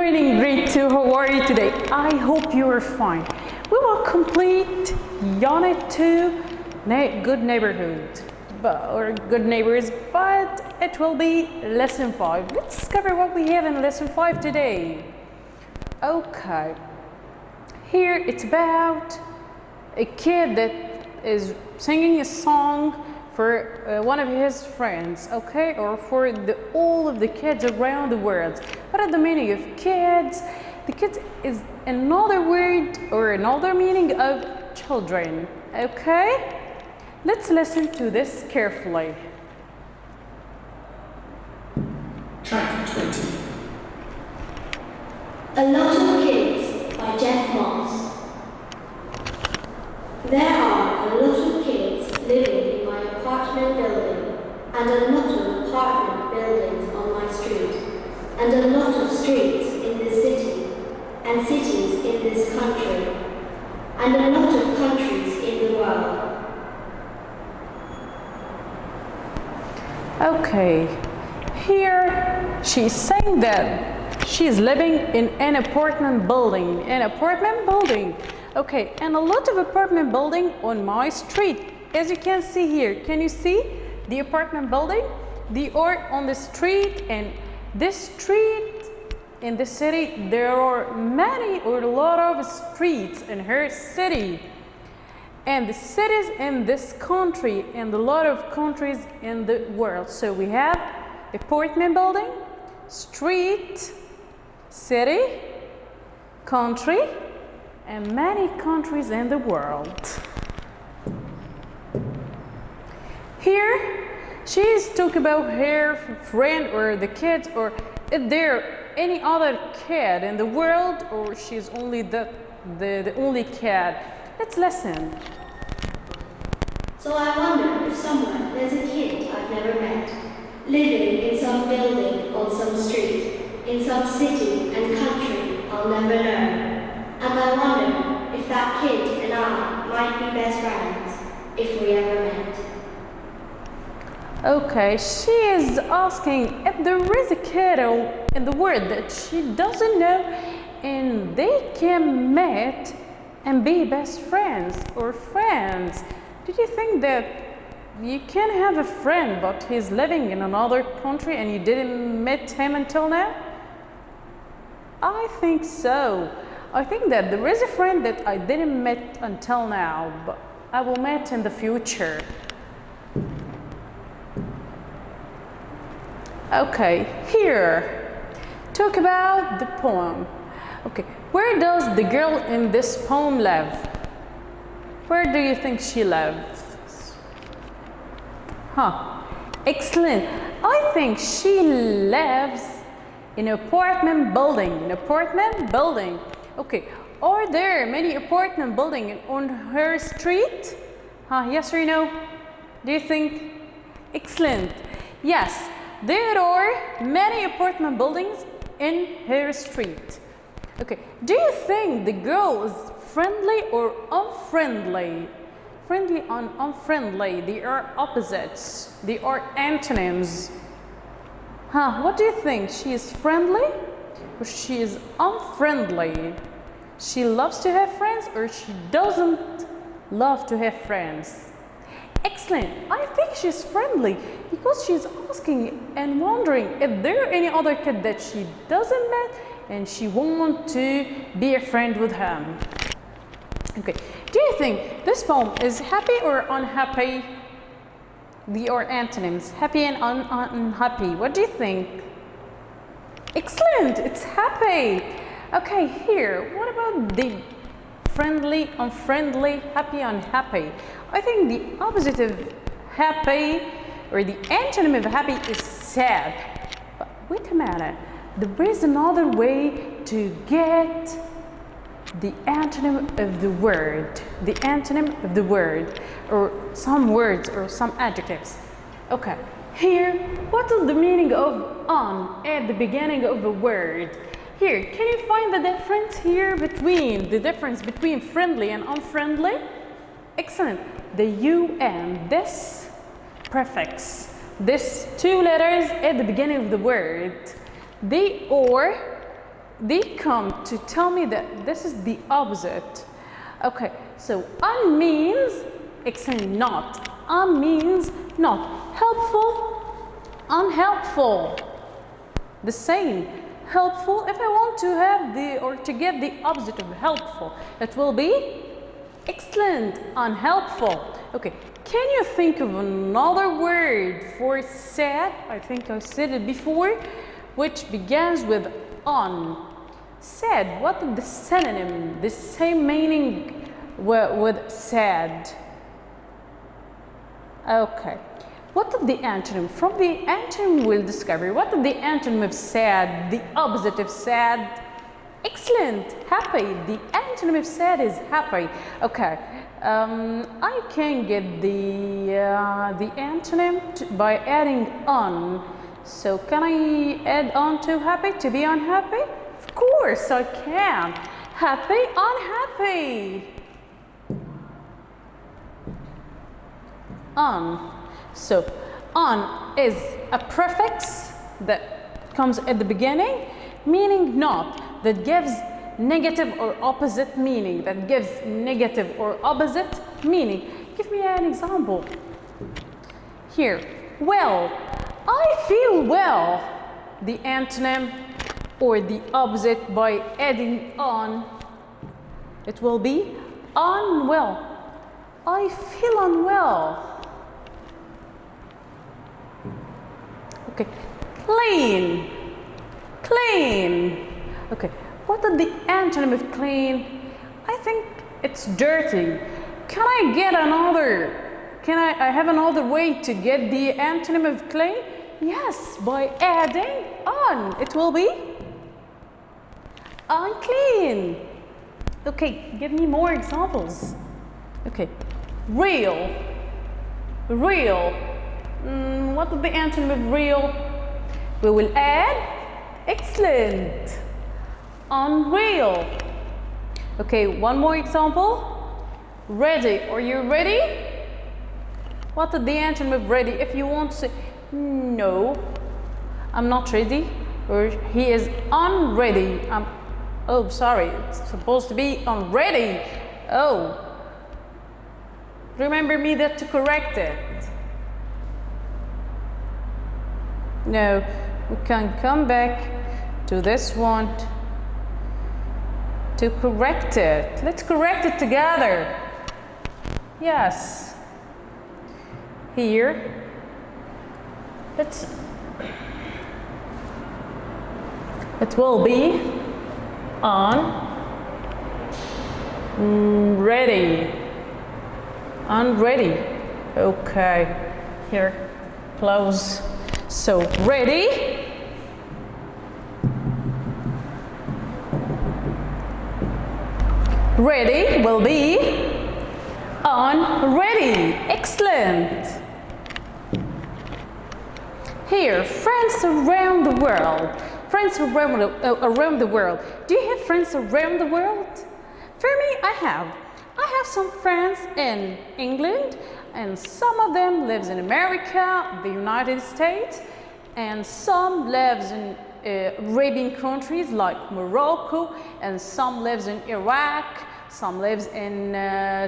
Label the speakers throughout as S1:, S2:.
S1: morning, grade 2. How are you today? I hope you are fine. We will complete Unit 2, Good Neighborhood, or Good Neighbors, but it will be Lesson 5. Let's discover what we have in Lesson 5 today. Okay, here it's about a kid that is singing a song for one of his friends, okay, or for all of the kids around the world. What is the meaning of kids? The kids is another word or another meaning of children, okay? Let's listen to this carefully.
S2: Track 20.
S3: A Lot of Kids by Jeff Moss. There are a lot of kids living in my apartment building, and a lot of apartment buildings on my street, and a lot of streets in this city, and cities in this country, and a lot of countries in the world.
S1: Okay, here she's saying that she's living in an apartment building. Okay, and a lot of apartment building on my street. As you can see here, can you see the apartment building? They are on the street, and this street in the city, there are many or a lot of streets in her city. And the cities in this country and a lot of countries in the world. So we have apartment building, street, city, country, and many countries in the world. Here, she's talking about her friend or the kids, or if there any other kid in the world, or she's only the only kid. Let's listen.
S3: So I wonder if somewhere there's a kid I've never met, living in some building on some street, in some city and country I'll never know. And I wonder if that kid and I might be best friends, if we ever met.
S1: Okay, she is asking if there is a kid in the world that she doesn't know and they can meet and be best friends or friends. Did you think that you can have a friend but he's living in another country and you didn't meet him until now? I think so. I think that there is a friend that I didn't meet until now, but I will meet in the future. Okay, here, talk about the poem. Okay, where does the girl in this poem live? Where do you think she lives? Excellent. I think she lives in an apartment building. Okay, are there many apartment buildings on her street? Yes or no? Do you think? Excellent. Yes, there are many apartment buildings in her street. Okay, do you think the girl is friendly or unfriendly? Friendly and unfriendly, they are opposites. They are antonyms. What do you think? She is friendly or she is unfriendly? She loves to have friends or she doesn't love to have friends? Excellent. I think she's friendly because she's asking and wondering if there are any other kid that she doesn't met and she wants to be a friend with him. Okay, do you think this poem is happy or unhappy? They are antonyms, happy and unhappy. What do you think? Excellent, it's happy. Okay, here, what about the friendly, unfriendly, happy, unhappy? I think the opposite of happy, or the antonym of happy, is sad. But wait a minute, there is another way to get the antonym of the word, or some words or some adjectives. Okay, here, what is the meaning of "on" at the beginning of a word? Here, can you find the difference here between friendly and unfriendly? Excellent. The UN, this prefix, this two letters at the beginning of the word, they are they come to tell me that this is the opposite. Okay, so un means excellent, not. Un means not. Helpful, unhelpful. The same. Helpful, if I want to have the or to get the opposite of helpful, it will be excellent, unhelpful. Okay, can you think of another word for sad? I think I said it before, which begins with on. Sad, what is the synonym, the same meaning with sad? Okay. What is the antonym? From the antonym we'll discover what is the antonym of sad, the opposite of sad. Excellent, happy. The antonym of sad is happy. Okay, I can get the antonym by adding on. So can I add on to happy to be unhappy? Of course I can. Happy, unhappy. On. So, on is a prefix that comes at the beginning, meaning not, that gives negative or opposite meaning, that gives negative or opposite meaning. Give me an example. Here, well, I feel well. The antonym or the opposite by adding on, it will be unwell. I feel unwell. Okay, clean, clean. Okay, what is the antonym of clean? I think it's dirty. Can I get another? Can I have another way to get the antonym of clean? Yes, by adding on. It will be unclean. Okay, give me more examples. Okay, real, real. What is the antonym of real? We will add excellent, unreal. Okay, one more example. Ready. Are you ready? What is the antonym of ready? If you want to say, no, I'm not ready, or he is unready. Oh, sorry, it's supposed to be unready. Oh, remember me that to correct it. No, we can come back to this one to correct it. Let's correct it together. Yes. Here. It will be on ready. Unready. Okay. Here. Close. So, ready? Ready will be unready. Excellent. Here, friends around the world. Friends around the world. Do you have friends around the world? For me, I have. I have some friends in England, and some of them lives in America, the United States, and some lives in Arabian countries like Morocco, and some lives in Iraq, some lives in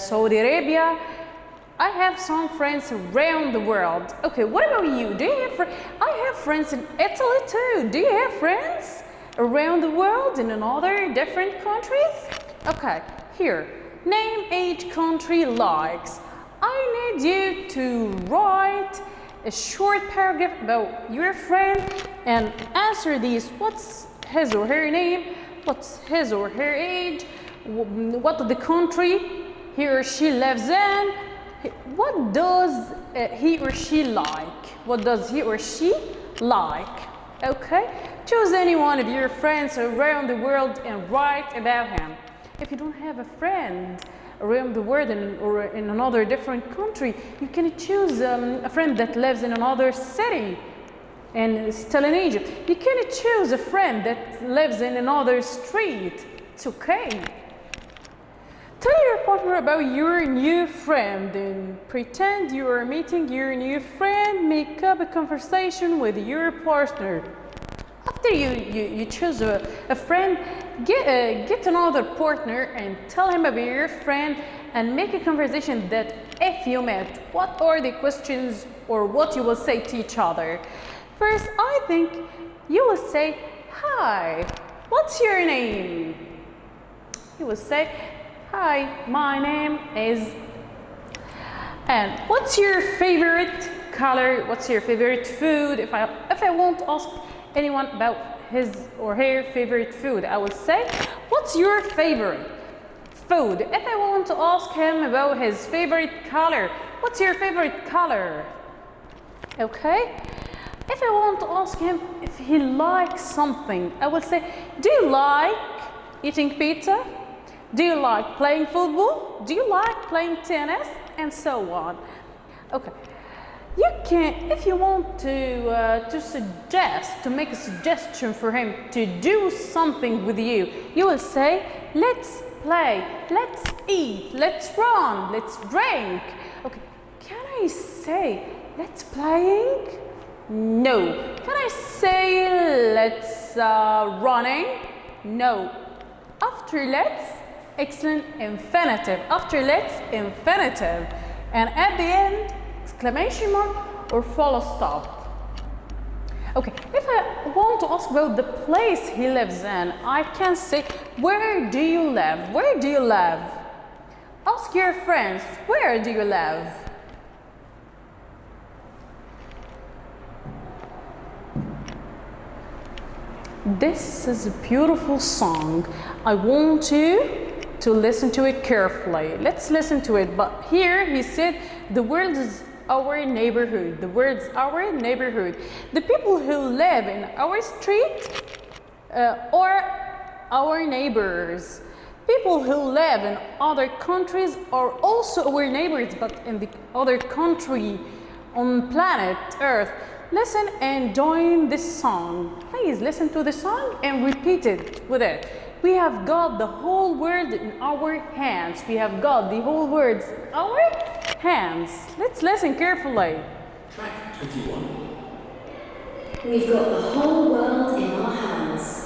S1: Saudi Arabia. I have some friends around the world. Okay, what about you? Do you have friends? I have friends in Italy too. Do you have friends around the world in another different countries? Okay, here. Name each country likes. I need you to write a short paragraph about your friend and answer these. What's his or her name? What's his or her age? What the country he or she lives in? What does he or she like? What does he or she like? Okay? Choose any one of your friends around the world and write about him. If you don't have a friend around the world or in another different country, you can choose a friend that lives in another city and still in Egypt. You can choose a friend that lives in another street. It's okay. Tell your partner about your new friend and pretend you are meeting your new friend. Make up a conversation with your partner. After After you choose a friend, get another partner and tell him about your friend and make a conversation that if you met, what are the questions or what you will say to each other. First, I think you will say, hi, what's your name? You will say, hi, my name is, and what's your favorite color? What's your favorite food? If I want to ask anyone about his or her favorite food, I would say, what's your favorite food? If I want to ask him about his favorite color, what's your favorite color? Okay? If I want to ask him if he likes something, I will say, do you like eating pizza? Do you like playing football? Do you like playing tennis? And so on. Okay. You can, if you want to make a suggestion for him to do something with you, you will say, let's play, let's eat, let's run, let's drink. Okay. Can I say, let's playing? No. Can I say let's running? No. After let's, excellent infinitive. After let's, infinitive. And at the end, exclamation mark or full stop. Okay, if I want to ask about the place he lives in, I can say, where do you live? Where do you live? Ask your friends, where do you live? This is a beautiful song. I want you to listen to it carefully. Let's listen to it. But here he said, the world is our neighborhood. The world's our neighborhood. The people who live in our street are our neighbors. People who live in other countries are also our neighbors, but in the other country on planet Earth. Listen and join this song. Please listen to the song and repeat it with it. We have got the whole world in our hands. We have got the whole world in our hands. Let's listen carefully.
S2: Track 21.
S3: We've got the whole world in our hands.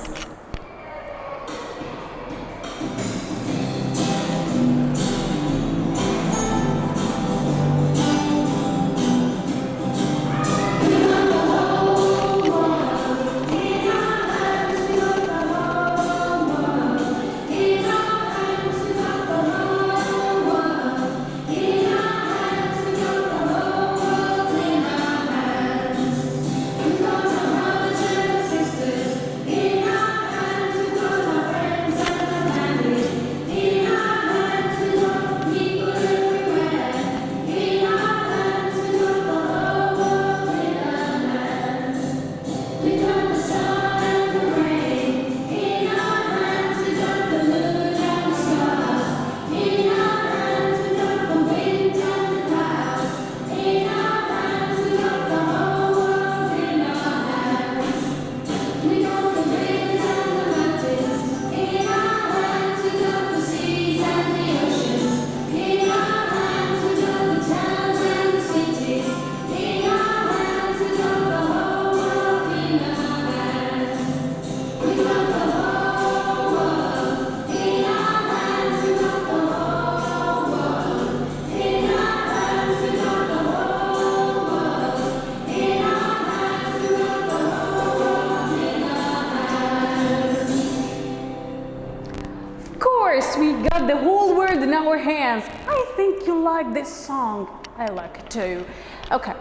S1: We got the whole world in our hands. I think you like this song. I like it too. Okay.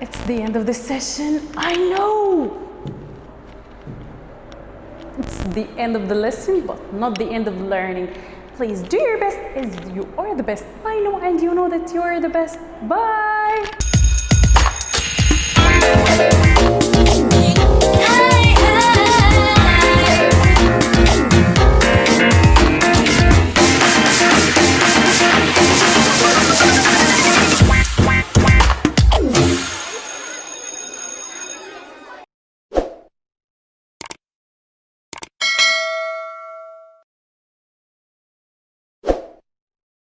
S1: It's the end of the session. I know. It's the end of the lesson, but not the end of learning. Please do your best as you are the best. I know and you know that you are the best. Bye.